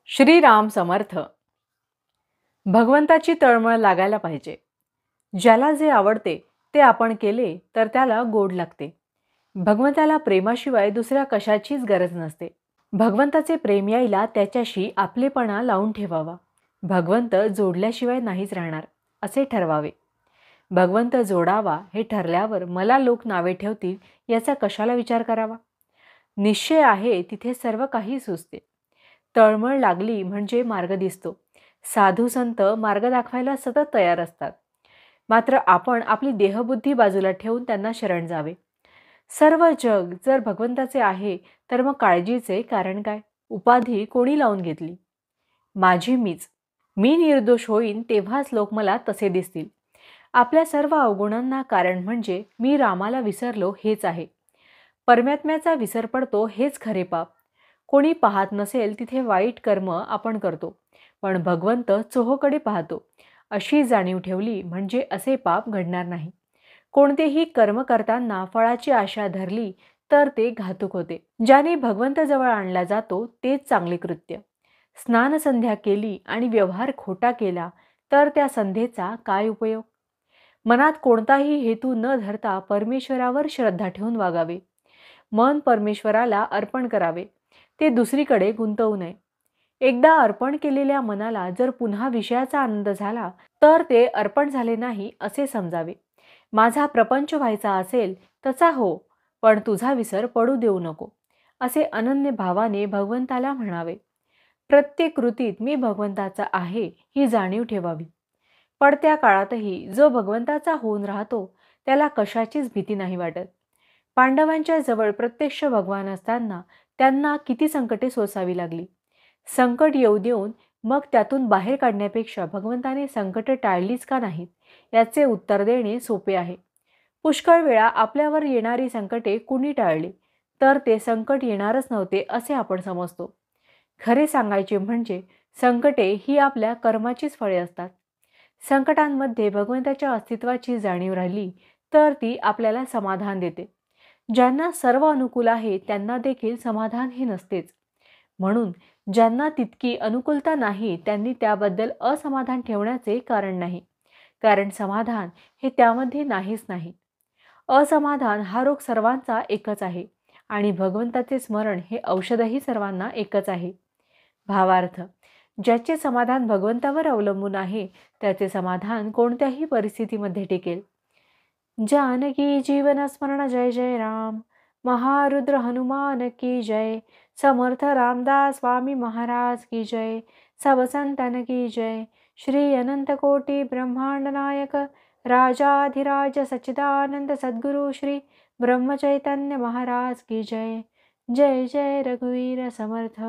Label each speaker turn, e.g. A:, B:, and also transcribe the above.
A: श्रीराम समर्थ. भगवंताची तळमळ लागायला पाहिजे. ज्याला जे आवडते ते आपण केले तर त्याला गोड लागते. भगवंताला प्रेमाशिवाय दुसऱ्या कशाचीच गरज नसते. भगवंताचे प्रेम यायला त्याच्याशी आपलेपणा लावून ठेवावा. भगवंत जोडल्याशिवाय नाहीच राहणार असे ठरवावे. भगवंत जोडावा हे ठरल्यावर मला लोक नावे ठेवतील याचा कशाला विचार करावा. निश्चय आहे तिथे सर्व काही सुचते. तळमळ लागली म्हणजे मार्ग दिसतो. साधू संत मार्ग दाखवायला सतत तयार असतात. मात्र आपण आपली देहबुद्धी बाजूला ठेवून त्यांना शरण जावे. सर्व जग जर भगवंताचे आहे तर मग काळजीचे कारण काय? उपाधी कोणी लावून घेतली? माझी मीच. मी निर्दोष होईन तेव्हाच लोक मला तसे दिसतील. आपल्या सर्व अवगुणांना कारण म्हणजे मी रामाला विसरलो हेच आहे. परमात्म्याचा विसर पडतो हेच खरे पाप. कोणी पाहत नसेल तिथे वाईट कर्म आपण करतो, पण भगवंत चोहोकडे पाहतो अशी जाणीव ठेवली म्हणजे असे पाप घडणार नाही. कोणतेही कर्म करताना फळाची आशा धरली तर ते घातक होते. ज्याने भगवंत जवळ आणला जातो तेच चांगले कृत्य. स्नान संध्या केली आणि व्यवहार खोटा केला तर त्या संध्येचा काय उपयोग? मनात कोणताही हेतू न धरता परमेश्वरावर श्रद्धा ठेवून वागावे. मन परमेश्वराला अर्पण करावे, ते दुसरीकडे गुंतवू नये. एकदा अर्पण केलेल्या मनाला जर पुन्हा विषयाचा आनंद झाला तर ते अर्पण झाले नाही असे समजावे. माझा प्रपंच व्हायचा असेल तसा हो, पण तुझा विसर पडू देऊ नको असे अनन्य भावाने भगवंताला म्हणावे. प्रत्येक कृतीत मी भगवंताचा आहे ही जाणीव ठेवावी. पडत्या काळातही जो भगवंताचा होऊन राहतो त्याला कशाचीच भीती नाही वाटत. पांडवांच्या जवळ प्रत्यक्ष भगवान असताना त्यांना किती संकटे सोसावी लागली. संकट येऊ देऊन मग त्यातून बाहेर काढण्यापेक्षा भगवंताने संकटे टाळलीच का नाहीत याचे उत्तर देणे सोपे आहे. पुष्कळ वेळा आपल्यावर येणारी संकटे कुणी टाळली तर ते संकट येणारच नव्हते असे आपण समजतो. खरे सांगायचे म्हणजे संकटे ही आपल्या कर्माचीच फळे असतात. संकटांमध्ये भगवंताच्या अस्तित्वाची जाणीव राहिली तर ती आपल्याला समाधान देते. ज्यांना सर्व अनुकूल आहे त्यांना देखील समाधान हे नसतेच. म्हणून ज्यांना तितकी अनुकूलता नाही त्यांनी त्याबद्दल असमाधान ठेवण्याचे कारण नाही. कारण समाधान हे त्यामध्ये नाहीच नाही. असमाधान हा रोग सर्वांचा एकच आहे आणि भगवंताचे स्मरण हे औषधही सर्वांना एकच आहे. भावार्थ, ज्याचे समाधान भगवंतावर अवलंबून आहे त्याचे समाधान कोणत्याही परिस्थितीमध्ये टिकेल. जानकी जीवन स्मरण जय जय राम. महारुद्र हनुमान की जय. समर्थ रामदास स्वामी महाराज की जय. सब संतन की जय. श्री अनंत कोटि ब्रह्मांड नायक राजाधिराज सच्चिदानंद सद्गुरु श्री ब्रह्म चैतन्य महाराज की जय. जय जय रघुवीर समर्थ.